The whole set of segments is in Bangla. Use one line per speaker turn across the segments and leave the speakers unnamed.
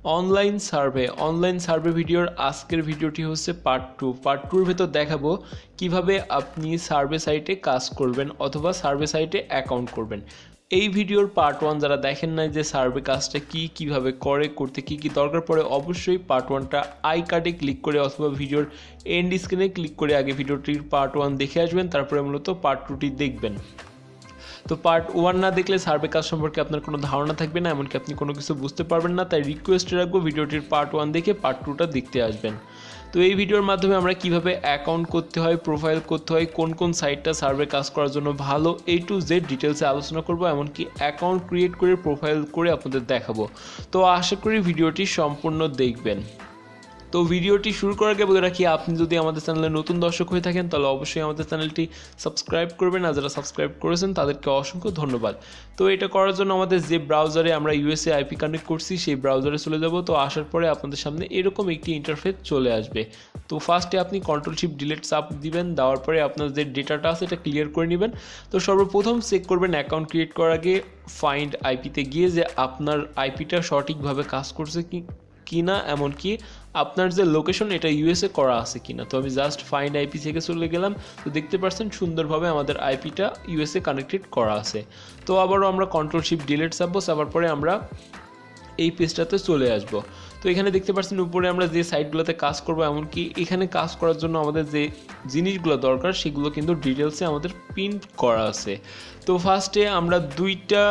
অনলাইন সার্ভে ভিডিওর আজকের ভিডিওটি হচ্ছে পার্ট 2। পার্ট 2 এর ভেতর দেখাবো কিভাবে আপনি সার্ভে সাইটে কাজ করবেন অথবা সার্ভে সাইটে অ্যাকাউন্ট করবেন। এই ভিডিওর পার্ট 1 যারা দেখেন নাই যে সার্ভে কাজটা কিভাবে করতে কি দরকার পড়ে, অবশ্যই পার্ট 1টা আই কার্ডে ক্লিক করে অথবা ভিডিওর এন্ড স্ক্রিনে ক্লিক করে আগে ভিডিওটির পার্ট 1 দেখে আসবেন, তারপরে মূলত পার্ট 2টি দেখবেন। তো পার্ট 1 না দেখলে সার্ভে কাজ সম্পর্কে আপনার কোনো ধারণা থাকবে না, এমনকি আপনি কোনো কিছু বুঝতে পারবেন না। তাই রিকোয়েস্ট রাখবো ভিডিওটির পার্ট 1 দেখে পার্ট 2টা দেখতে আসবেন। তো এই ভিডিওর মাধ্যমে আমরা কিভাবে অ্যাকাউন্ট করতে হয়, প্রোফাইল করতে হয়, কোন সাইটটা সার্ভে কাজ করার জন্য ভালো, A to Z ডিটেলসে আলোচনা করব, এমনকি অ্যাকাউন্ট ক্রিয়েট করে প্রোফাইল করে আপনাদের দেখাবো। তো আশা করি ভিডিওটি সম্পূর্ণ দেখবেন। তো ভিডিওটি শুরু করার আগে বলে রাখি, আপনি যদি আমাদের চ্যানেলে নতুন দর্শক হয়ে থাকেন তাহলে অবশ্যই আমাদের চ্যানেলটি সাবস্ক্রাইব করবেন, আর যারা সাবস্ক্রাইব করেছেন তাদেরকে অসংখ্য ধন্যবাদ। তো এটা করার জন্য আমাদের যে ব্রাউজারে আমরা USA IP কানেক্ট করছি সেই ব্রাউজারে চলে যাব। তো আসার পরে আপনাদের সামনে এরকম একটি ইন্টারফেস চলে আসবে। তো ফার্স্টে আপনি Ctrl+Shift+Delete চাপ দিবেন, দেওয়ার পরে আপনার যে ডেটাটা আছে এটা ক্লিয়ার করে নেবেন। তো সর্বপ্রথম চেক করবেন অ্যাকাউন্ট ক্রিয়েট করার আগে ফাইন্ড আইপিতে গিয়ে যে আপনার আইপিটা সঠিকভাবে কাজ করছে কিনা, এমনকি আপনার যে লোকেশন এটা USA করা আছে কিনা। তো আমি জাস্ট ফাইন্ড আইপি থেকে চলে গেলাম। তো দেখতে পাচ্ছেন সুন্দরভাবে আমাদের আইপিটা USA কানেক্টেড করা আছে। তো আবারও আমরা Ctrl+Shift+Delete চাপবো, চাপার পরে আমরা এই পেজটাতে চলে আসব। তো এখানে দেখতে পাচ্ছেন উপরে আমরা যে সাইটগুলোতে কাজ করব, এমনকি এখানে কাজ করার জন্য আমাদের যে জিনিসগুলো দরকার সেগুলো কিন্তু ডিটেলসে আমাদের প্রিন্ট করা আছে। তো ফার্স্টে আমরা দুইটা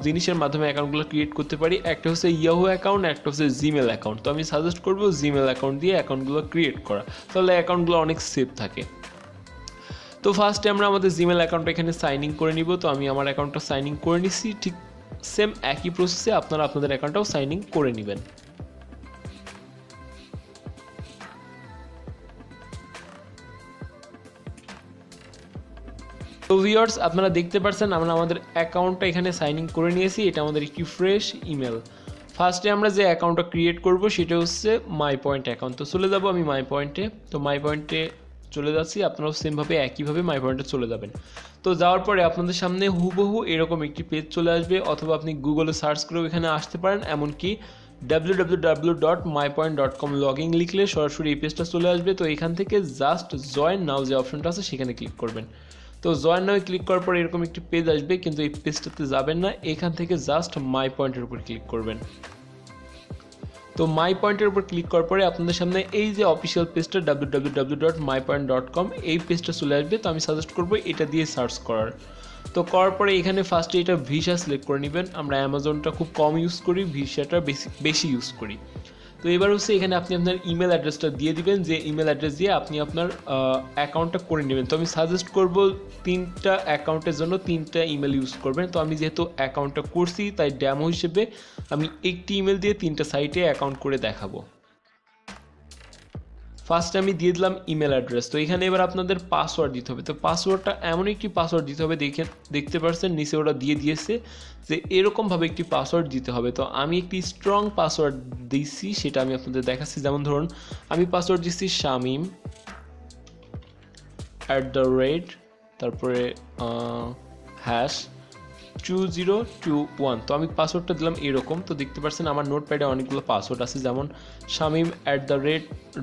জিনিসের মাধ্যমে অ্যাকাউন্টগুলো ক্রিয়েট করতে পারি, একটা হচ্ছে ইয়াহু অ্যাকাউন্ট, একটা হচ্ছে জিমেল অ্যাকাউন্ট। তো আমি সাজেস্ট করবো জিমেল অ্যাকাউন্ট দিয়ে অ্যাকাউন্টগুলো ক্রিয়েট করা, তাহলে অ্যাকাউন্টগুলো অনেক সেফ থাকে। তো ফার্স্টে আমরা আমাদের জিমেল অ্যাকাউন্টটা এখানে সাইন ইন করে নিব। তো আমি আমার অ্যাকাউন্টটা সাইন ইন করে নিচ্ছি। ঠিক সেম একই প্রসেসে আপনারা আপনাদের অ্যাকাউন্টটাও সাইন ইন করে নেবেন। তো ভিউয়ার্স, আপনারা দেখতে পাচ্ছেন আমরা আমাদের অ্যাকাউন্টটা এখানে সাইন ইন করে নিয়েছি। এটা আমাদের একটি ফ্রেশ ইমেল। ফার্স্টে আমরা যে অ্যাকাউন্টটা ক্রিয়েট করব সেটা হচ্ছে মাই পয়েন্ট অ্যাকাউন্ট। তো চলে যাব আমি মাই পয়েন্টে। তো মাই পয়েন্টে চলে যাচ্ছি, আপনারাও সেমভাবে একইভাবে মাই পয়েন্টে চলে যাবেন। তো যাওয়ার পরে আপনাদের সামনে হুবহু এরকম একটি পেজ চলে আসবে, অথবা আপনি গুগলে সার্চ করেও এখানে আসতে পারেন, এমনকি www.mypoint.com লগইন লিখলে সরাসরি এই পেজটা চলে আসবে। তো এখান থেকে জাস্ট জয়েন নাও যে অপশনটা আছে সেখানে ক্লিক করবেন। তো জয়েন নাও ক্লিক করার পর এরকম একটি পেজ আসবে, কিন্তু এই পেজটাতে যাবেন না, এখান থেকে জাস্ট মাই পয়েন্টের উপর ক্লিক করবেন। তো মাই পয়েন্টের উপর ক্লিক করার পরে আপনাদের সামনে এই যে অফিসিয়াল পেজটা www.mypoint.com এই পেজটা চলে আসবে। তো আমি সাজেস্ট করবো এটা দিয়ে সার্চ করার। তো করার পরে এখানে ফার্স্টে এটা ভিসা সিলেক্ট করে নেবেন। আমরা অ্যামাজনটা খুব কম ইউজ করি, ভিসাটা বেশি ইউজ করি। তো এবার হচ্ছে এখানে আপনি আপনার ইমেল অ্যাড্রেসটা দিয়ে দিবেন, যে ইমেল অ্যাড্রেস দিয়ে আপনি আপনার অ্যাকাউন্টটা করে নেবেন। তো আমি সাজেস্ট করব 3টা অ্যাকাউন্টের জন্য 3টা ইমেল ইউজ করবেন। তো আমি যেহেতু অ্যাকাউন্টটা করছি তাই ডেমো হিসেবে আমি একটি ইমেল দিয়ে 3টা সাইটে অ্যাকাউন্ট করে দেখাবো। ফার্স্ট আমি দিয়ে দিলাম ইমেল অ্যাড্রেস। তো এখানে এবার আপনাদের পাসওয়ার্ড দিতে হবে। তো পাসওয়ার্ডটা এমন একটি পাসওয়ার্ড দিতে হবে, দেখতে পাচ্ছেন নিচে ওরা দিয়ে দিয়েছে যে এরকমভাবে একটি পাসওয়ার্ড দিতে হবে। তো আমি একটি স্ট্রং পাসওয়ার্ড দিচ্ছি, সেটা আমি আপনাদের দেখাচ্ছি। যেমন ধরুন আমি পাসওয়ার্ড দিচ্ছি শামিম @ তারপরে #2021। তো আমি পাসওয়ার্ডটা দিলাম এরকম। তো দেখতে পাচ্ছেন আমার নোটপ্যাডে অনেকগুলো পাসওয়ার্ড আছে, যেমন শামিম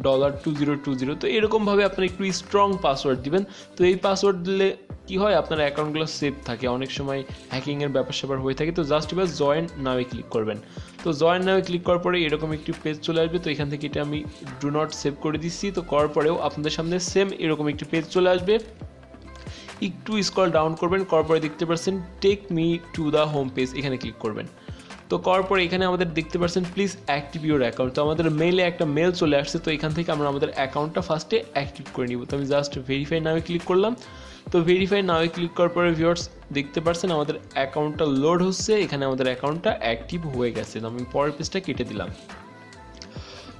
$2020। তো এরকমভাবে আপনারা একটু স্ট্রং পাসওয়ার্ড দিবেন। তো এই পাসওয়ার্ড দিলে কি হয়, আপনার অ্যাকাউন্টগুলো সেভ থাকে, অনেক সময় হ্যাকিংয়ের ব্যাপার স্যাপার হয়ে থাকে। তো জাস্ট এবার জয়েন নাওয়ে ক্লিক করবেন। তো জয়েন নাওয়ে ক্লিক করার পরে এরকম একটি পেজ চলে আসবে। তো এখান থেকে এটা আমি ডু নট সেভ করে দিচ্ছি। তো করার পরেও আপনাদের সামনে সেম এরকম একটি পেজ চলে আসবে। একটু স্ক্রল ডাউন করবেন, করার পরে দেখতে পাচ্ছেন take me to the home page, এখানে ক্লিক করবেন। তো করার পরে এখানে আমাদের দেখতে পাচ্ছেন প্লিজ অ্যাক্টিভ ইউর অ্যাকাউন্ট। তো আমাদের মেইলে একটা মেল চলে আসছে। তো এখান থেকে আমরা আমাদের অ্যাকাউন্টটা ফার্স্টে অ্যাক্টিভ করে নিব। তো আমি জাস্ট ভেরিফাই নাওয়ে ক্লিক করলাম। তো ভেরিফাই নাওয়ে ক্লিক করার পরে ভিউয়ার্স দেখতে পাচ্ছেন আমাদের অ্যাকাউন্টটা লোড হচ্ছে, এখানে আমাদের অ্যাকাউন্টটা অ্যাক্টিভ হয়ে গেছে। তো আমি পরের পেজটা কেটে দিলাম।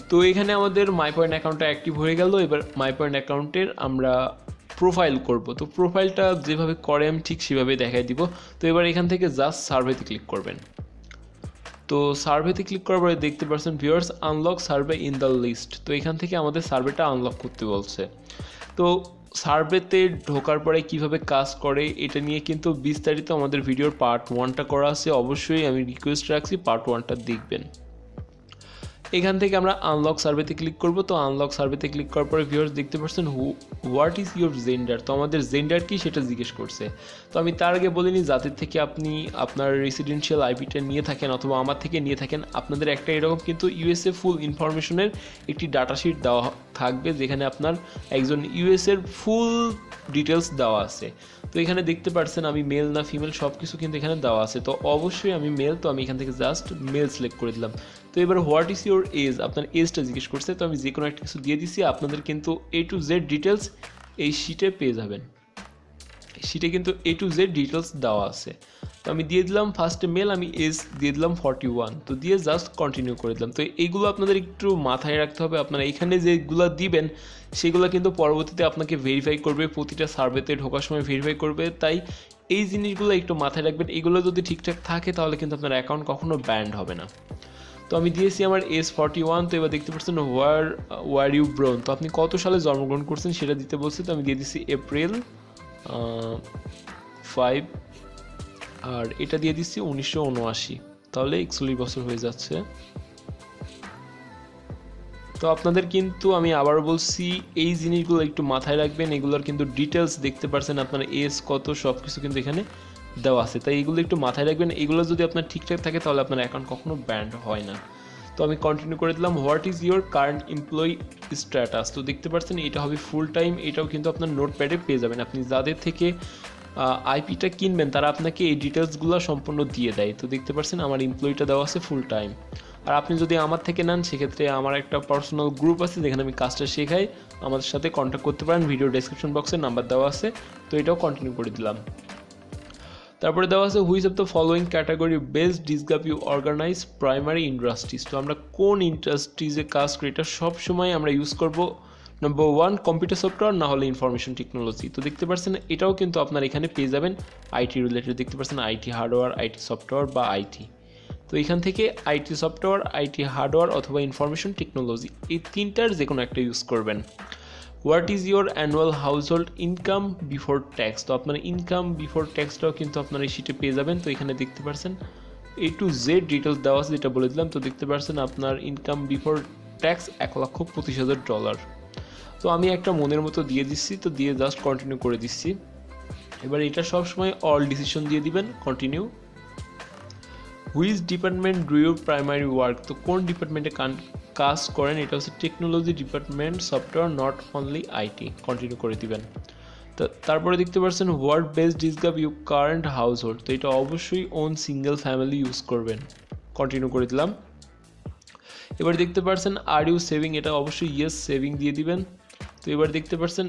তো এখানে আমাদের মাই পয়েন্ট অ্যাকাউন্টটা অ্যাক্টিভ হয়ে গেল। এবার মাই পয়েন্ট অ্যাকাউন্টের আমরা প্রোফাইল করব। তো প্রোফাইলটা যেভাবে করে আমি ঠিক সেভাবে দেখাই দিব। তো এবার এখান থেকে জাস্ট সার্ভেতে ক্লিক করবেন। তো সার্ভেতে ক্লিক করার পরে দেখতে পাচ্ছেন viewers unlock survey in the list. তো এখান থেকে আমাদের সার্ভেটা আনলক করতে বলছে। তো সার্ভেতে ঢোকার পরে কিভাবে কাজ করে এটা নিয়ে কিন্তু বিস্তারিত আমাদের ভিডিওর পার্ট 1টা করা আছে, অবশ্যই আমি রিকোয়েস্ট রাখছি পার্ট 1টা দেখবেন। এখান থেকে আমরা আনলক সার্ভেতে ক্লিক করব। তো আনলক সার্ভেতে ক্লিক করার পরে ভিউয়ার্স দেখতে পাচ্ছেন হোয়াট ইজ ইউর জেন্ডার, তো আমাদের জেন্ডার কি সেটা জিজ্ঞেস করছে। তো আমি তার আগে বলিনি যাদের থেকে আপনি আপনার রেসিডেন্সিয়াল আইপিটা নিয়ে থাকেন অথবা আমার থেকে নিয়ে থাকেন, আপনাদের একটা এরকম কিন্তু ইউএসএ ফুল ইনফরমেশনের একটি ডাটাশিট দেওয়া থাকবে যেখানে আপনার একজন ইউএসএর ফুল ডিটেলস দেওয়া আছে। তো এখানে দেখতে পাচ্ছেন আমি মেল না ফিমেল সব কিছু কিন্তু এখানে দেওয়া আছে। তো অবশ্যই আমি মেল, তো আমি এখান থেকে জাস্ট মেল সিলেক্ট করে দিলাম। তো এবার হোয়াট ইজ ইউর এজ, আপনার এজটা জিজ্ঞেস করছে। তো আমি যে কোনো একটা কিছু দিয়ে দিছি। আপনাদের কিন্তু A to Z ডিটেলস এই শিটে পেয়ে যাবেন। শিটে কিন্তু A to Z ডিটেলস দেওয়া আছে। তো আমি দিয়ে দিলাম ফার্স্টে মেল, আমি এজ দিয়ে দিলাম 41। তো দিয়ে জাস্ট কন্টিনিউ করে দিলাম। তো এইগুলো আপনাদের একটু মাথায় রাখতে হবে। আপনারা এখানে যেগুলো দিবেন সেগুলো কিন্তু পরবর্তীতে আপনাকে ভেরিফাই করবে, প্রতিটা সার্ভেতে ঢোকার সময় ভেরিফাই করবে। তাই এই জিনিসগুলো একটু মাথায় রাখবেন। এগুলো যদি ঠিকঠাক থাকে তাহলে কিন্তু আপনার অ্যাকাউন্ট কখনো ব্যান্ড হবে না। তো আমি দিয়েছি আমার এজ 41। তো এবার দেখতে পাচ্ছেন ওয়ার ইউ ব্রোন, তো আপনি কত সালে জন্মগ্রহণ করছেন সেটা দিতে বলছে। তো আমি দিয়ে দিচ্ছি এপ্রিল 5, আর এটা দিয়ে দিচ্ছি 1979, তাহলে 41 বছর হয়ে যাচ্ছে। তো আপনাদের কিন্তু আমি আবার বলছি এই জিনিসগুলো একটু মাথায় রাখবেন। এগুলোর কিন্তু ডিটেলস দেখতে পাচ্ছেন, আপনার এজ কত সব কিছু কিন্তু এখানে দেওয়া আছে। তাই এগুলো একটু মাথায় রাখবেন। এগুলো যদি আপনার ঠিকঠাক থাকে তাহলে আপনার অ্যাকাউন্ট কখনো ব্যান্ড হয় না। তো আমি কন্টিনিউ করে দিলাম। What is your current employee status, তো দেখতে পাচ্ছেন এটা হবে ফুল টাইম। এটাও কিন্তু আপনার নোটপ্যাডে পেয়ে যাবেন। আপনি যাদের থেকে আইপিটা কিনবেন তারা আপনাকে এই ডিটেলসগুলো সম্পূর্ণ দিয়ে দেয়। তো দেখতে পাচ্ছেন আমার এমপ্লয়িটা দেওয়া আছে ফুল টাইম। আর আপনি যদি আমার থেকে নেন সেক্ষেত্রে আমার একটা পার্সোনাল গ্রুপ আছে যেখানে আমি কাজটা শেখাই, আমাদের সাথে কন্ট্যাক্ট করতে পারেন। ভিডিও ডেসক্রিপশন বক্সে নাম্বার দেওয়া আছে। তো এটাও কন্টিনিউ করে দিলাম। তারপরে দেওয়া আছে which of the following category best describes you organise primary industries, তো আমরা কোন ইন্ডাস্ট্রিজে কাজ করি এটা সবসময় আমরা ইউজ করব। নাম্বার 1 কম্পিউটার সফটওয়্যার, না হলে ইনফরমেশন টেকনোলজি। তো দেখতে পাচ্ছেন এটাও কিন্তু আপনার এখানে পেয়ে যাবেন আইটি রিলেটেড। দেখতে পাচ্ছেন আইটি হার্ডওয়্যার, আইটি সফটওয়্যার বা আইটি। তো এখান থেকে আইটি সফটওয়্যার, আইটি হার্ডওয়্যার অথবা ইনফরমেশন টেকনোলজি এই তিনটার যে কোনো একটা ইউজ করবেন। What is your annual household income before tax, তো আপনার ইনকাম বিফোর ট্যাক্সটাও কিন্তু আপনার এই শিটে পেয়ে যাবেন। তো এখানে দেখতে পাচ্ছেন A to Z ডিটেলস দেওয়া আছে যেটা বলে দিলাম। তো দেখতে পাচ্ছেন আপনার ইনকাম বিফোর ট্যাক্স $1,25,000। তো আমি একটা মনের মতো দিয়ে দিচ্ছি। তো দিয়ে জাস্ট কন্টিনিউ করে দিচ্ছি। এবার এটা সবসময় অল ডিসিশন দিয়ে দিবেন, continue. Which department do you primary work, তো কোন ডিপার্টমেন্টে কাজ করেন, এটা হচ্ছে technology department, software, not only IT. Continue করে দিবেন। তো তারপরে দেখতে পাচ্ছেন what best describes you current household, তো এটা অবশ্যই ওন সিঙ্গেল ফ্যামিলি ইউজ করবেন। কন্টিনিউ করে দিলাম। এবার দেখতে পাচ্ছেন আর ইউ সেভিং, এটা অবশ্যই ইয়েস সেভিং দিয়ে দিবেন। তো এবার দেখতে পাচ্ছেন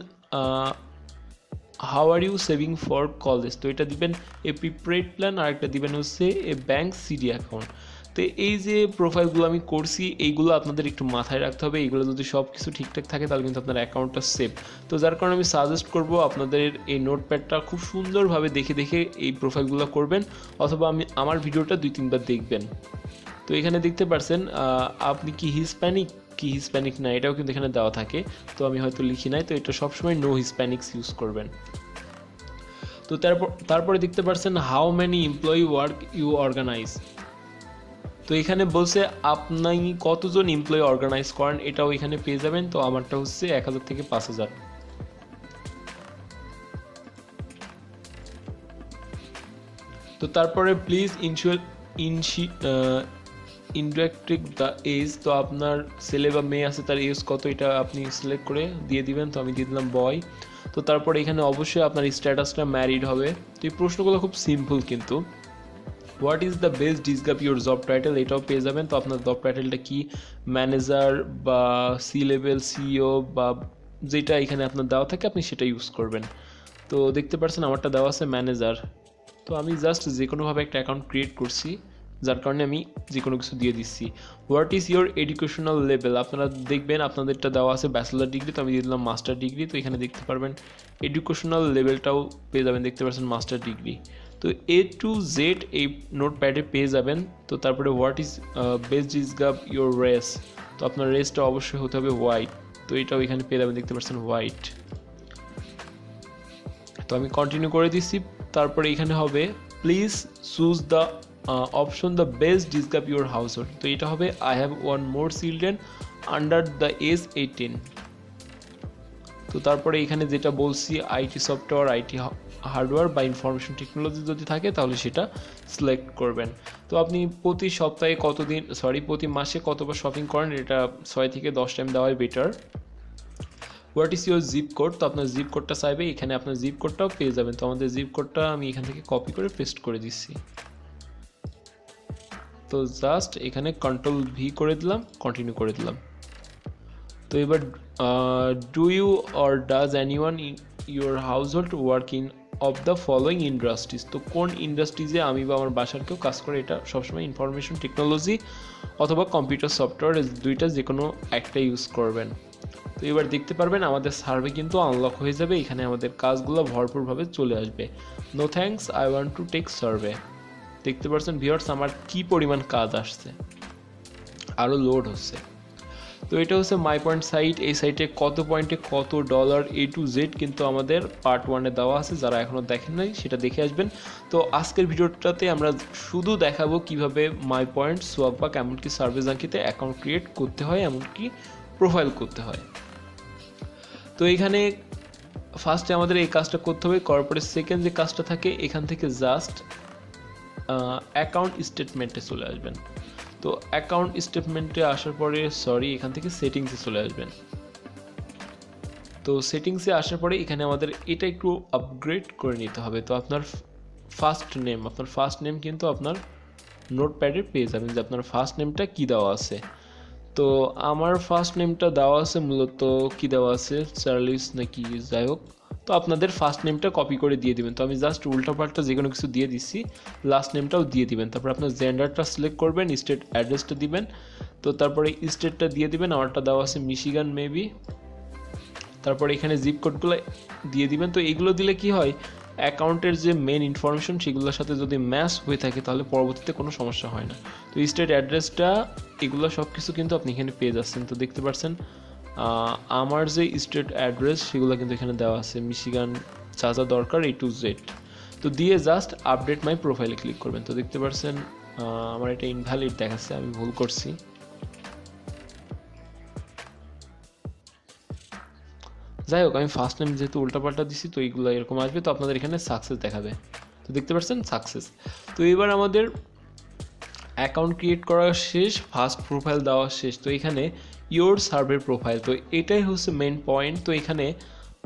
how are you saving for college, তো এটা দিবেন এ প্রিপেড প্ল্যান, আর একটা দিবেন হচ্ছে এ ব্যাংক সিডি অ্যাকাউন্ট। তো এই যে প্রোফাইলগুলো আমি করছি এইগুলো আপনাদের একটু মাথায় রাখতে হবে। এইগুলো যদি সব কিছু ঠিকঠাক থাকে তাহলে কিন্তু আপনার অ্যাকাউন্টটা সেভ। তো যার কারণে আমি সাজেস্ট করব আপনাদের এই নোটপ্যাডটা খুব সুন্দরভাবে দেখে দেখে এই প্রোফাইলগুলো করবেন, অথবা আমার ভিডিওটা 2-3 বার দেখবেন। তো এখানে দেখতে পাচ্ছেন আপনি কি হিসপ্যানিক না, এটাও কিন্তু এখানে দেওয়া থাকে। তো আমি হয়তো লিখি নাই, তো এটা সবসময় নো হিসপ্যানিক্স ইউজ করবেন। তো তারপরে দেখতে পাচ্ছেন how many employee work you organise, তো এখানে বলছে আপনি কতজন এমপ্লয়ি অর্গানাইজ করেন, এটাও এখানে পেয়ে যাবেন। তো আমারটা হচ্ছে 1000 থেকে 5000। তো তারপরে প্লিজ ইন্ডাক্ট্রিক দ্য এজ, তো আপনার ছেলে বা মেয়ে আছে তার এজ কত এটা আপনি সিলেক্ট করে দিয়ে দিবেন। তো আমি দিয়ে দিলাম বয়। তো তারপরে এখানে অবশ্যই আপনার স্ট্যাটাসটা ম্যারিড হবে। তো এই প্রশ্নগুলো খুব সিম্পল কিন্তু। What is the best describes your job title, এটাও পেয়ে যাবেন। তো আপনার জব টাইটেলটা কি, ম্যানেজার বা সি লেভেল, সিইও বা যেটা এখানে আপনার দেওয়া থাকে আপনি সেটা ইউজ করবেন। তো দেখতে পাচ্ছেন আমারটা দেওয়া আছে ম্যানেজার। তো আমি জাস্ট যে কোনোভাবে একটা অ্যাকাউন্ট ক্রিয়েট করছি, যার কারণে আমি যে কোনো কিছু দিয়ে দিচ্ছি। What is your educational level, আপনারা দেখবেন আপনাদেরটা দেওয়া আছে ব্যাচেলার ডিগ্রি, তো আমি দিয়ে দিলাম মাস্টার ডিগ্রি। তো এখানে দেখতে পারবেন এডুকেশনাল লেভেলটাও পেয়ে যাবেন, দেখতে পাচ্ছেন মাস্টার ডিগ্রি। তো A to Z এই নোটপ্যাডে পেয়ে যাবেন। তো তারপরে what is best describes your race, তো আপনার রেসটা অবশ্যই হতে হবে হোয়াইট। তো এটাও এখানে পেয়ে যাবেন, দেখতে পাচ্ছেন হোয়াইট। তো আমি কন্টিনিউ করে দিচ্ছি। তারপরে এখানে হবে please choose the option the best describe your household, তো এটা হবে I have one more children under the age 18। তো তারপরে এখানে যেটা বলছি আইটি সফটওয়্যার, আইটি হার্ডওয়্যার বা ইনফরমেশন টেকনোলজি যদি থাকে তাহলে সেটা সিলেক্ট করবেন। তো আপনি প্রতি সপ্তাহে প্রতি মাসে কতবার শপিং করেন, এটা 6 থেকে 10 টাইম দেওয়াই better. What is your zip code, তো আপনার জিপ কোডটা চাইবে, এখানে আপনার জিপ কোডটাও পেয়ে যাবেন। তো আমাদের জিপ কোডটা আমি এখান থেকে কপি করে পেস্ট করে দিচ্ছি। তো জাস্ট এখানে কন্ট্রোল ভি করে দিলাম, কন্টিনিউ করে দিলাম। তো এবার do you or does anyone in your household work in of the following industries, তো কোন ইন্ডাস্ট্রিজে আমি বা আমার বাসার কেউ কাজ করে, এটা সবসময় ইনফরমেশন টেকনোলজি অথবা কম্পিউটার সফটওয়্যার দুইটা যে কোনো একটা ইউজ করবেন। তো এবার দেখতে পারবেন আমাদের সার্ভে কিন্তু আনলক হয়ে যাবে, এখানে আমাদের কাজগুলো ভরপুরভাবে চলে আসবে। No thanks, I want to take survey. দেখতে পাচ্ছেন ভিউয়ার্স আমার কি পরিমাণ কাজ আসছে, আরও লোড হচ্ছে। তো এটা হচ্ছে মাই পয়েন্ট সাইট, এই সাইটে কত পয়েন্টে কত ডলার A to Z কিন্তু আমাদের পার্ট 1-এ দেওয়া আছে, যারা এখনও দেখেন নাই সেটা দেখে আসবেন। তো আজকের ভিডিওটাতে আমরা শুধু দেখাবো কিভাবে মাই পয়েন্ট, সোয়াগবাগ এমনকি সার্ভে জাঙ্কিতে অ্যাকাউন্ট ক্রিয়েট করতে হয়, এমনকি প্রোফাইল করতে হয়। তো এখানে ফার্স্টে আমাদের এই কাজটা করতে হবে, করার পরে সেকেন্ড যে কাজটা থাকে এখান থেকে জাস্ট অ্যাকাউন্ট স্টেটমেন্টে চলে আসবেন। তো অ্যাকাউন্ট স্টেটমেন্টে আসার পরে এখান থেকে সেটিংসে চলে আসবেন। তো সেটিংসে আসার পরে এখানে আমাদের এটা একটু আপগ্রেড করে নিতে হবে। তো আপনার ফার্স্ট নেম কিন্তু আপনার নোটপ্যাডে পেয়ে যাবেন যে আপনার ফার্স্ট নেমটা কী দেওয়া আছে। তো আমার ফার্স্ট নেমটা দেওয়া আছে মূলত কী দেওয়া আছে, চার্লিস নাকি, যাই হোক। তো আপনাদের ফার্স্ট নেমটা কপি করে দিয়ে দিবেন। তো আমি জাস্ট উল্টাপাল্টা যে কোনো কিছু দিয়ে দিচ্ছি, লাস্ট নেমটাও দিয়ে দিবেন। তারপর আপনার জেন্ডারটা সিলেক্ট করবেন, স্টেট অ্যাড্রেসটা দিবেন। তো তারপরে স্টেটটা দিয়ে দিবেন, আমারটা দেওয়া আছে মিশিগান মেবি। তারপরে এখানে জিপ কোডগুলো দিয়ে দিবেন। তো এইগুলো দিলে কি হয়, অ্যাকাউন্টের যে মেন ইনফরমেশন সেগুলোর সাথে যদি ম্যাচ হয়ে থাকে তাহলে পরবর্তীতে কোনো সমস্যা হয় না। তো স্টেট অ্যাড্রেসটা এগুলো সব কিছু কিন্তু আপনি এখানে পেয়ে যাচ্ছেন। তো দেখতে পাচ্ছেন আমার যে স্টেট অ্যাড্রেস সেগুলো কিন্তু এখানে দেওয়া আছে, মিশিগান, যা যা দরকার A to Z। তো দিয়ে জাস্ট আপডেট মাই প্রোফাইলে ক্লিক করবেন। তো দেখতে পাচ্ছেন আমার এটা ইনভ্যালিড দেখাচ্ছে, আমি ভুল করছি। যাই হোক, আমি ফার্স্ট নেম যেহেতু উল্টাপাল্টা দিছি তো এইগুলো এরকম আসবে। তো আপনাদের এখানে সাকসেস দেখাবে। তো দেখতে পাচ্ছেন সাকসেস। তো এবার আমাদের অ্যাকাউন্ট ক্রিয়েট করা শেষ, ফার্স্ট প্রোফাইল দেওয়া শেষ। তো এখানে ইওর সার্ভে প্রোফাইল, তো এটাই হচ্ছে মেন পয়েন্ট। তো এখানে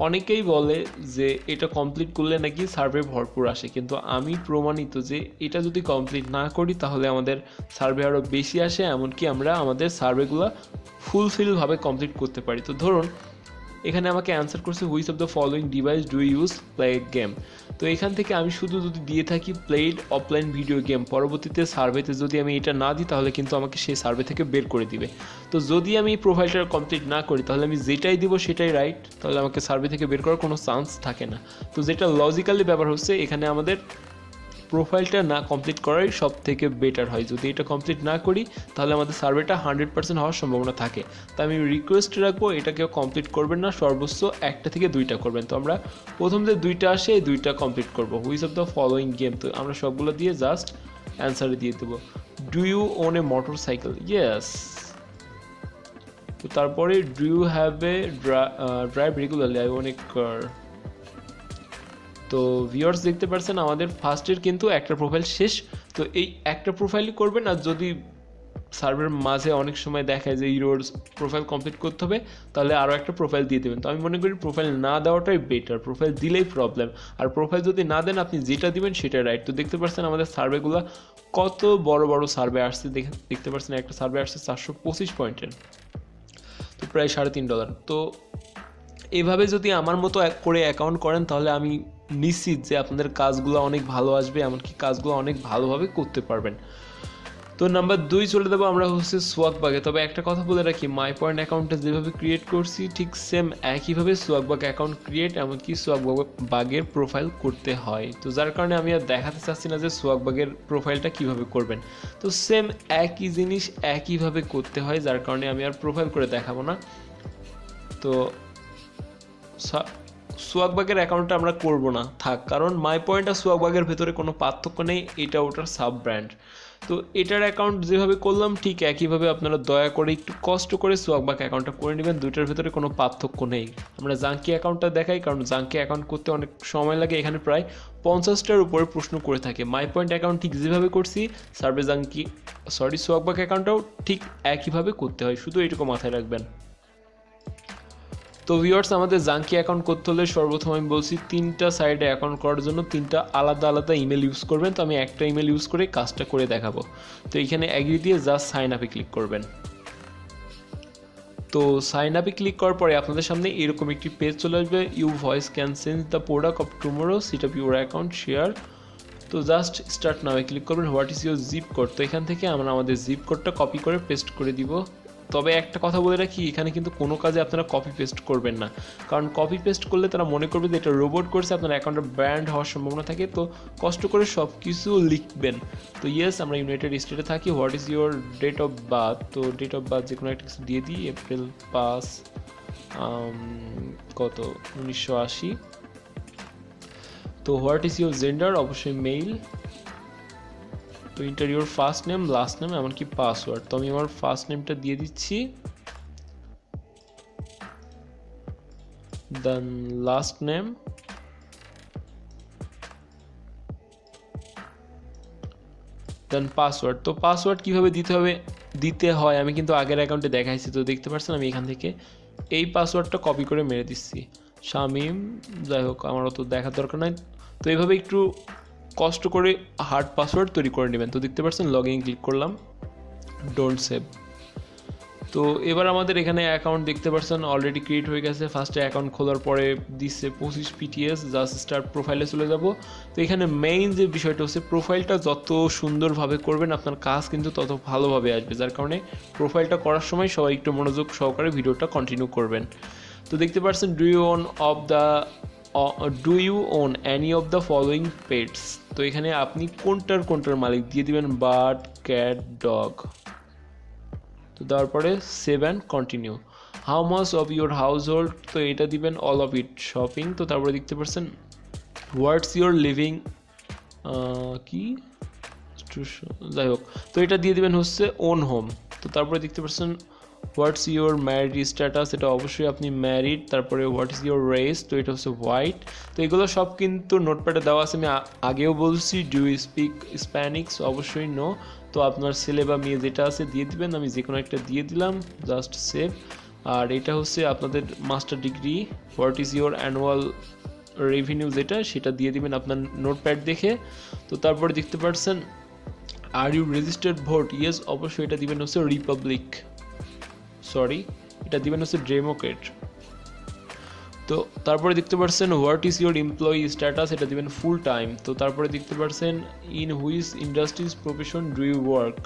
অনেকেই বলে যে এটা কমপ্লিট করলে নাকি সার্ভে ভরপুর আসে, কিন্তু আমি প্রমাণিত যে এটা যদি কমপ্লিট না করি তাহলে আমাদের সার্ভে আরও বেশি আসে, এমনকি আমরা আমাদের সার্ভেগুলো ফুলফিলভাবে কমপ্লিট করতে পারি। তো ধরুন এখানে আমাকে অ্যান্সার করছে which of the following device do use play game. তো এখান থেকে আমি শুধু যদি দিয়ে থাকি প্লেড অফলাইন ভিডিও গেম, পরবর্তীতে সার্ভেতে যদি আমি এটা না দিই তাহলে কিন্তু আমাকে সেই সার্ভে থেকে বের করে দিবে। তো যদি আমি প্রোফাইলটা কমপ্লিট না করি তাহলে আমি যেটাই দিব সেটাই রাইট, তাহলে আমাকে সার্ভে থেকে বের করার কোনো চান্স থাকে না। তো যেটা লজিক্যালি ব্যাপার হচ্ছে এখানে আমাদের প্রোফাইলটা না কমপ্লিট করাই সব থেকে বেটার হয়। যদি এটা কমপ্লিট না করি তাহলে আমাদের সার্ভেটা 100% হওয়ার সম্ভাবনা থাকে। তো আমি রিকোয়েস্ট রাখবো এটা কেউ কমপ্লিট করবেন না, সর্বোচ্চ 1টা থেকে 2টা করবেন। তো আমরা প্রথম যে 2টা আসে এই 2টা কমপ্লিট করবো। Which of the following game, তো আমরা সবগুলো দিয়ে জাস্ট অ্যান্সারে দিয়ে দেবো do you own a motorcycle, yes. তো তারপরে do you have a drive regularly, I own a car. তো ভিউয়ার্স দেখতে পাচ্ছেন আমাদের ফার্স্টের কিন্তু একটা প্রোফাইল শেষ। তো এই একটা প্রোফাইলই করবেন, আর যদি সার্ভের মাঝে অনেক সময় দেখায় যে ইউর প্রোফাইল কমপ্লিট করতে হবে তাহলে আরও একটা প্রোফাইল দিয়ে দেবেন। তো আমি মনে করি প্রোফাইল না দেওয়াটাই বেটার, প্রোফাইল দিলেই প্রবলেম, আর প্রোফাইল যদি না দেন আপনি যেটা দিবেন সেটা রাইট। তো দেখতে পাচ্ছেন আমাদের সার্ভেগুলো কত বড় বড় সার্ভে আসছে, দেখতে পাচ্ছেন একটা সার্ভে আসছে 425 পয়েন্টের, তো প্রায় $3.5। তো এভাবে যদি আমার মতো করে অ্যাকাউন্ট করেন তাহলে আমি নিশ্চিত যে আপনাদের কাজগুলো অনেক ভালো আসবে, এমনকি কাজগুলো অনেক ভালোভাবে করতে পারবেন। তো নাম্বার 2 চলে যাবো আমরা হচ্ছে সোয়াগবাগে। তবে একটা কথা বলে রাখি, মাই পয়েন্ট অ্যাকাউন্টটা যেভাবে ক্রিয়েট করছি ঠিক সেম একইভাবে সোয়াগবাগ অ্যাকাউন্ট ক্রিয়েট এমনকি সোয়াগবাগের প্রোফাইল করতে হয়। তো যার কারণে আমি আর দেখাতে চাচ্ছি না যে সোয়াগবাগের প্রোফাইলটা কিভাবে করবেন। তো সেম একই জিনিস একইভাবে করতে হয়, যার কারণে আমি আর প্রোফাইল করে দেখাবো না। তো সোয়াগবাগের অ্যাকাউন্টটা আমরা করব না, থাক, কারণ মাই পয়েন্ট আর সোয়াগবাগের ভেতরে কোনো পার্থক্য নেই, এটা ওটার সাব ব্র্যান্ড। তো এটার অ্যাকাউন্ট যেভাবে করলাম ঠিক একইভাবে আপনারা দয়া করে একটু কষ্ট করে সোয়াগবাগ অ্যাকাউন্টটা করে নেবেন, দুইটার ভেতরে কোনো পার্থক্য নেই। আমরা জাঙ্কি অ্যাকাউন্টটা দেখাই, কারণ জাঙ্কি অ্যাকাউন্ট করতে অনেক সময় লাগে, এখানে প্রায় 50টার উপরে প্রশ্ন করে থাকে। মাই পয়েন্ট অ্যাকাউন্ট ঠিক যেভাবে করছি সোয়াগবাগ অ্যাকাউন্টটাও ঠিক একইভাবে করতে হয়, শুধু এইটুকু মাথায় রাখবেন। তো ভিউয়ার্স, আমাদের জাঙ্কি অ্যাকাউন্ট করতে হলে সর্বপ্রথম আমি বলছি 3টা সাইডে অ্যাকাউন্ট করার জন্য 3টা আলাদা আলাদা ইমেল ইউজ করবেন। তো আমি একটা ইমেল ইউজ করে কাজটা করে দেখাবো। তো এখানে অ্যাগ্রি দিয়ে জাস্ট সাইন আপে ক্লিক করবেন। তো সাইন আপে ক্লিক করার পরে আপনাদের সামনে এরকম একটি পেজ চলে আসবে, you voice can change the product of tomorrow, set up your account, share. তো জাস্ট স্টার্ট নাও ক্লিক করবেন। What is your zip code, তো এখান থেকে আমরা আমাদের জিপ কোডটা কপি করে পেস্ট করে দিব। তবে একটা কথা বলে রাখি, এখানে কিন্তু কোনো কাজে আপনারা কপি পেস্ট করবেন না, কারণ কপি পেস্ট করলে তারা মনে করবে যে এটা রোবট করছে, আপনার অ্যাকাউন্টের ব্র্যান্ড হওয়ার সম্ভাবনা থাকে। তো কষ্ট করে সব কিছু লিখবেন। তো ইয়েস, আমরা ইউনাইটেড স্টেটে থাকি। What is your date of birth, তো ডেট অফ বার্থ যে কোনো একটা কিছু দিয়ে দিই, এপ্রিল 5 কত 1980। তো হোয়াট ইজ ইউর জেন্ডার, অবশ্যই মেল। তো inter your first name, last name, এমনকি পাসওয়ার্ড। তো আমি আমার ফার্স্ট নেমটা দিয়ে দিচ্ছি, দেন লাস্ট নেম, দেন পাসওয়ার্ড। তো পাসওয়ার্ড কীভাবে দিতে হয় আমি কিন্তু আগের অ্যাকাউন্টে দেখাইছি। তো দেখতে পাচ্ছেন আমি এখান থেকে এই পাসওয়ার্ডটা কপি করে মেরে দিচ্ছি, শামিম। যাই হোক, আমার অত দেখার দরকার নাই। তো এইভাবে একটু কষ্ট করে হার্ড পাসওয়ার্ড তৈরি করে নেবেন। তো দেখতে পাচ্ছেন লগ ইন ক্লিক করলাম, ডোন্ট সেভ। তো এবার আমাদের এখানে অ্যাকাউন্ট দেখতে পাচ্ছেন অলরেডি ক্রিয়েট হয়ে গেছে। ফার্স্টে অ্যাকাউন্ট খোলার পরে দিচ্ছে 25 PTS, জাস্ট স্টার্ট প্রোফাইলে চলে যাব। তো এখানে মেইন যে বিষয়টা হচ্ছে, প্রোফাইলটা যত সুন্দরভাবে করবেন আপনার কাজ কিন্তু তত ভালোভাবে আসবে, যার কারণে প্রোফাইলটা করার সময় সবাই একটু মনোযোগ সহকারে ভিডিওটা কন্টিনিউ করবেন। তো দেখতে পাচ্ছেন do you own any of the following pets, তো এখানে আপনি কোনটার মালিক দিয়ে দিবেন, বার্ড, ক্যাট, ডগ। তো তারপরে save and continue. How much of your household, তো এটা দিবেন অল অফ ইট, শপিং। তো তারপরে দেখতে পাচ্ছেন হোয়াটস ইউর লিভিং কি, যাই হোক, তো এটা দিয়ে দিবেন হচ্ছে ওন হোম। তো তারপরে দেখতে পাচ্ছেন হোয়াটস ইউর ম্যারিড স্ট্যাটাস, এটা অবশ্যই আপনি ম্যারিড। তারপরে হোয়াট ইজ ইউর রেস, তো এটা হচ্ছে হোয়াইট। তো এগুলো সব কিন্তু নোটপ্যাডে দেওয়া আছে, আমি আগেও বলছি। ডু ইউ স্পিক স্প্যানিক্স, অবশ্যই নো। তো আপনার ছেলে বা মেয়ে যেটা আছে দিয়ে দিবেন, আমি যে কোনো একটা দিয়ে দিলাম, জাস্ট সেভ। আর এটা হচ্ছে আপনাদের master degree. What is your annual revenue, যেটা সেটা দিয়ে দিবেন আপনার নোটপ্যাড দেখে। তো তারপরে দেখতে পাচ্ছেন are you registered vote, yes, অবশ্যই এটা দিবেন হচ্ছে রিপাবলিক, এটা দিবেন হচ্ছে ডেমোক্রেট। তো তারপরে দেখতে পাচ্ছেন what is your employee status, এটা দিবেন ফুল টাইম। তো তারপরে দেখতে পাচ্ছেন in which industries profession do you work,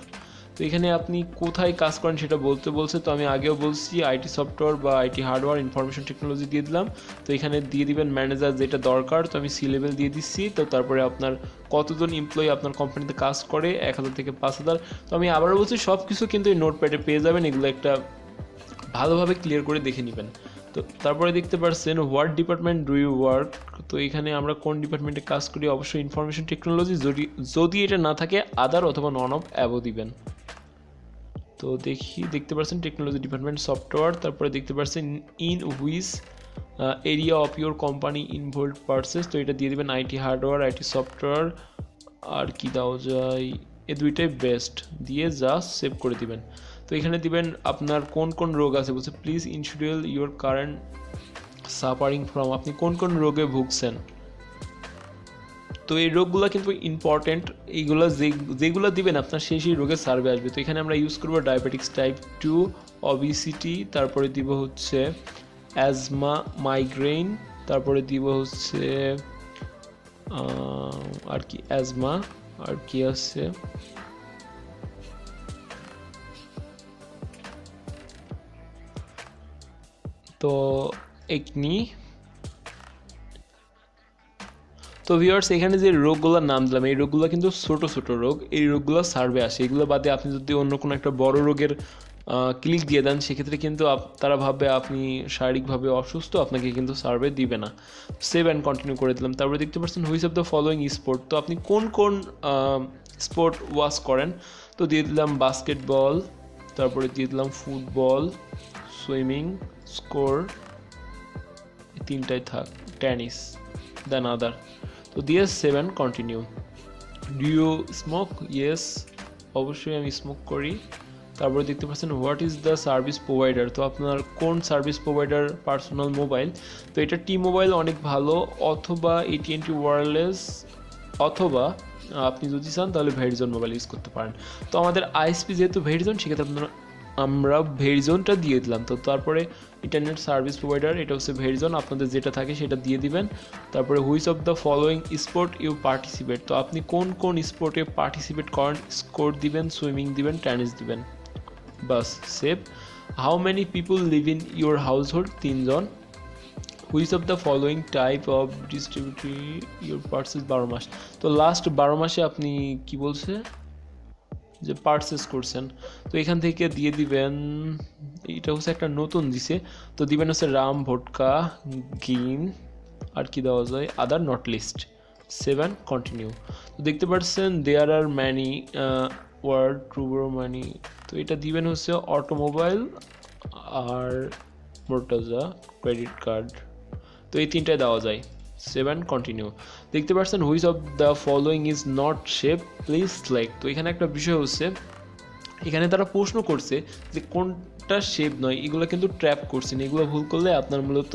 তো এখানে আপনি কোথায় কাজ করেন সেটা বলছে। তো আমি আগেও বলছি আইটি সফটওয়্যার বা আইটি হার্ডওয়্যার ইনফরমেশন টেকনোলজি দিয়ে দিলাম। তো এখানে দিয়ে দিবেন ম্যানেজার যেটা দরকার, তো আমি সি লেভেল দিয়ে দিচ্ছি। তো তারপরে আপনার কতজন এমপ্লয়ি আপনার কোম্পানিতে কাজ করে, 1000 থেকে 5000। তো আমি আবারও বলছি সব কিছু কিন্তু এই নোটপ্যাডে পেয়ে যাবেন, এগুলো একটা ভালোভাবে ক্লিয়ার করে দেখে নেবেন। তো তারপরে দেখতে পাচ্ছেন what department do you work, তো এখানে আমরা কোন ডিপার্টমেন্টে কাজ করি, অবশ্যই ইনফরমেশন টেকনোলজি, যদি এটা না থাকে আদার অথবা নন অফ অ্যাবো দিবেন। তো দেখতে পাচ্ছেন টেকনোলজি ডিপার্টমেন্ট সফটওয়্যার। তারপরে দেখতে পাচ্ছেন in which area of your company involve purchase, তো এটা দিয়ে দিবেন আইটি হার্ডওয়্যার, আইটি সফটওয়্যার। আর কি দেওয়া যায়, এ দুইটাই বেস্ট দিয়ে জাস্ট সেভ করে দিবেন। তো এখানে দিবেন আপনার কোন কোন রোগ আছে, বলছে please in schedule your current suffering from, আপনি কোন কোন রোগে ভুগছেন। তো এই রোগগুলো কিন্তু ইম্পর্টেন্ট, এইগুলো যেগুলো দিবেন আপনার সেই রোগের সার্ভে আসবে। তো এখানে আমরা ইউজ করবো ডায়াবেটিক্স টাইপ 2, অবিসিটি, তারপরে দিব হচ্ছে অ্যাজমা, মাইগ্রেন, তারপরে দিব হচ্ছে আর কি অ্যাজমা, আর কি আছে তো একনি। তো ভিউয়ার্স, এখানে যে রোগগুলোর নাম দিলাম এই রোগগুলো কিন্তু ছোট ছোট রোগ, এই রোগগুলো সার্ভে আসে। এগুলো বাদে আপনি যদি অন্য কোনো একটা বড় রোগের ক্লিক দিয়ে দেন, সেক্ষেত্রে কিন্তু তারা ভাববে আপনি শারীরিকভাবে অসুস্থ, আপনাকে কিন্তু সার্ভে দিবে না। সেভ অ্যান্ড কন্টিনিউ করে দিলাম। তারপরে দেখতে পাচ্ছেন which of the following sport, তো আপনি কোন কোন স্পোর্ট ওয়াচ করেন, তো দিয়ে দিলাম বাস্কেটবল, তারপরে দিয়ে দিলাম ফুটবল, সুইমিং, স্কোর, তিনটাই থাক, টেনিস, দেন আদার। তো দিয়ে save and continue. Do you smoke? Yes, অবশ্যই আমি স্মোক করি। তারপরে দেখতে পাচ্ছেন what is the service provider, তো আপনার কোন সার্ভিস প্রোভাইডার পার্সোনাল মোবাইল, তো এটা টি মোবাইল অনেক ভালো, অথবা AT&T ওয়্যারলেস, অথবা আপনি যদি চান তাহলে ভেরিজন মোবাইল ইউজ করতে পারেন। তো আমাদের আইএসপি যেহেতু ভেরিজন, সেক্ষেত্রে আমরা ভেরিজনটা দিয়ে দিলাম। তো তারপরে ইন্টারনেট সার্ভিস প্রোভাইডার, এটা হচ্ছে ভেরিজন, আপনাদের যেটা থাকে সেটা দিয়ে দিবেন। তারপরে which of the following sport you participate, তো আপনি কোন কোন স্পোর্টে পার্টিসিপেট করেন, স্কোর দিবেন, সুইমিং দিবেন, টেনিস দিবেন, বাস সেভ। How many people live in your household, 3 জন। Which of the following type of distributor your purchase, 12 মাস, তো লাস্ট 12 মাসে আপনি কি বলছে যে পারচেস করছেন, তো এখান থেকে দিয়ে দিবেন, এটা হচ্ছে একটা নতুন দিছে, তো দিবেন হচ্ছে রাম, ভোটকা, গ্রিন, আর কি দেওয়া যায়, other, not list. Save and continue. তো দেখতে পাচ্ছেন দেয়ার আর ম্যানি ওয়ার্ড, ট্রুবো মানি, তো এটা দিবেন হচ্ছে অটোমোবাইল আর মোর্টাজা ক্রেডিট কার্ড, তো এই তিনটায় দেওয়া যায়। Save and continue. দেখতে পাচ্ছেন which of the following is not shape, please select, তো এখানে একটা বিষয় হচ্ছে, এখানে তারা প্রশ্ন করছে যে কোনটা শেপ নয়, এগুলো কিন্তু ট্র্যাপ করছেন, এগুলো ভুল করলে আপনার মূলত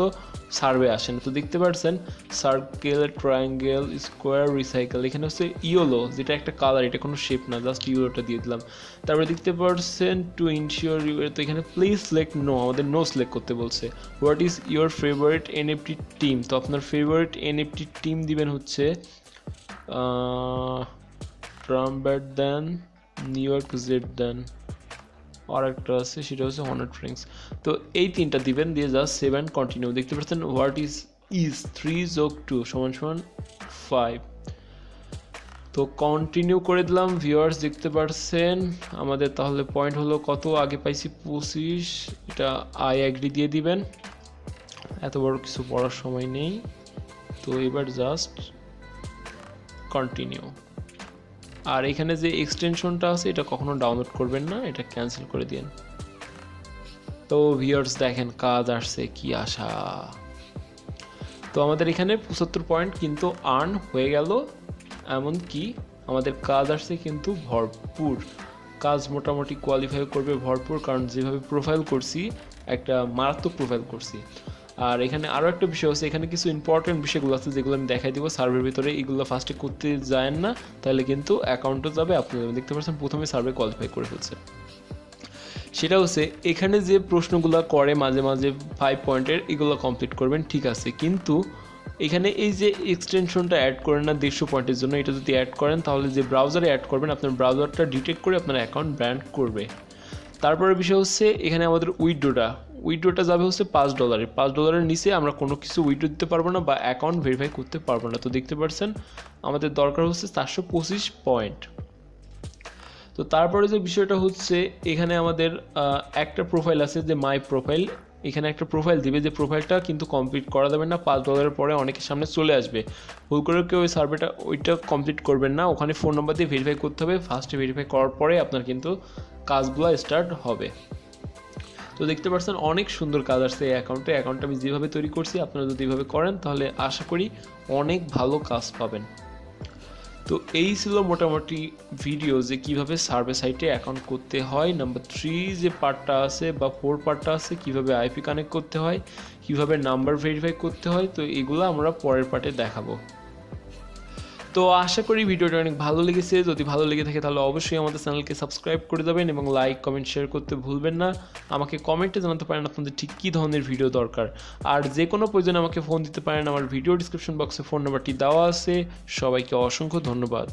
সার্ভে আসেন। তো দেখতে পাচ্ছেন সার্কেল, ট্রায়াঙ্গেল, স্কোয়ার, রিসাইকেল, এখানে হচ্ছে ইয়েলো, যেটা একটা কালার, এটা কোনো শেপ না, জাস্ট ইয়েলোটা দিয়ে দিলাম। তারপরে দেখতে পাচ্ছেন টু ইনশিওর, তো এখানে প্লিজ সিলেক্ট নো, আমাদের নো সিলেক্ট করতে বলছে। What is your favourite NFT team, তো আপনার ফেভারিট এনএফটি টিম দিবেন হচ্ছে ট্রাম্প ব্যাট দেন, নিউ ইয়র্ক জেড দেন, আর একটা আছে সেটা হচ্ছে হনার্ড ফ্রিংস, তো এই তিনটা দিবেন, দিয়ে জাস্ট সেভ অ্যান্ড কন্টিনিউ। দেখতে পাচ্ছেন হোয়াট ইজ 3 যোগ 2 = 5, তো কন্টিনিউ করে দিলাম। ভিউয়ার্স দেখতে পাচ্ছেন আমাদের তাহলে পয়েন্ট হলো কত, আগে পাইছি 25, এটা আই অ্যাগ্রি দিয়ে দিবেন, এত বড় কিছু পড়ার সময় নেই, তো এবার জাস্ট কন্টিনিউ। আর এখানে যে এক্সটেনশনটা আছে এটা কখনো ডাউনলোড করবেন না, এটা ক্যান্সেল করে দিন। তো ভিউয়ার্স দেখেন কাজ আসছে, কি আশা, তো আমাদের এখানে 75 পয়েন্ট কিন্তু আর্ন হয়ে গেল, এমনকি আমাদের কাজ আসছে কিন্তু ভরপুর, কাজ মোটামুটি কোয়ালিফাই করবে ভরপুর, কারণ যেভাবে প্রোফাইল করছি একটা মারাত্মক প্রোফাইল করছি। আর এখানে আরও একটা বিষয় হচ্ছে, এখানে কিছু ইম্পর্টেন্ট বিষয়গুলো আছে যেগুলো আমি দেখাই দিব সার্ভের ভিতরে, এগুলো ফার্স্টে করতে যায়েন না, তাহলে কিন্তু অ্যাকাউন্টও যাবে আপনি দেখতে পাচ্ছেন প্রথমে সার্ভে কোয়ালিফাই করে ফেলছে। সেটা হচ্ছে এখানে যে প্রশ্নগুলো করে মাঝে মাঝে 5 পয়েন্টের, এগুলো কমপ্লিট করবেন, ঠিক আছে, কিন্তু এখানে এই যে এক্সটেনশনটা অ্যাড করেন না 150 পয়েন্টের জন্য, এটা যদি অ্যাড করেন তাহলে যে ব্রাউজারে অ্যাড করবেন আপনার ব্রাউজারটা ডিটেক্ট করে আপনার অ্যাকাউন্ট ব্যান্ড করবে। তারপরে বিষয় হচ্ছে এখানে আমাদের উইথড্রোটা যাবে হচ্ছে $5, $5 নিচে আমরা কোনো কিছু উইথড্রো দিতে পারবো না বা অ্যাকাউন্ট ভেরিফাই করতে পারবো না। তো দেখতে পাচ্ছেন আমাদের দরকার হচ্ছে 425 পয়েন্ট। তো তারপরে যে বিষয়টা হচ্ছে এখানে আমাদের একটা প্রোফাইল আছে যে মাই প্রোফাইল, এখানে একটা প্রোফাইল দিবে, যে প্রোফাইলটা কিন্তু কমপ্লিট করা যাবে না, $5 পরে অনেকের সামনে চলে আসবে, ভুল করে কেউ ওই সার্ভেটা ওইটা কমপ্লিট করবেন না, ওখানে ফোন নাম্বার দিয়ে ভেরিফাই করতে হবে, ফার্স্টে ভেরিফাই করার পরে আপনার কিন্তু কাজগুলো স্টার্ট হবে। তো দেখতে পাচ্ছেন অনেক সুন্দর কাজ আসছে এই অ্যাকাউন্টটা আমি যেভাবে তৈরি করছি, আপনারা যদি এইভাবে করেন তাহলে আশা করি অনেক ভালো কাজ পাবেন। তো এই ছিল মোটামুটি ভিডিও যে কিভাবে সার্ভে সাইটে অ্যাকাউন্ট করতে হয়। নাম্বার 3 যে পার্টটা আছে বা 4 পার্টটা আছে, কিভাবে আইপি কানেক্ট করতে হয়, কিভাবে নাম্বার ভেরিফাই করতে হয়, তো এগুলো আমরা পরের পার্টে দেখাবো। তো আশা করি ভিডিওটা অনেক ভালো লেগেছে, যদি ভালো লেগে থাকে তাহলে অবশ্যই আমাদের চ্যানেলকে সাবস্ক্রাইব করে দেবেন এবং লাইক কমেন্ট শেয়ার করতে ভুলবেন না। আমাকে কমেন্টে জানাতে পারেন আপনাদের ঠিক কী ধরনের ভিডিও দরকার, আর যে কোনো প্রয়োজনে আমাকে ফোন দিতে পারেন, আমার ভিডিও ডিসক্রিপশন বক্সে ফোন নাম্বারটি দেওয়া আছে। সবাইকে অসংখ্য ধন্যবাদ।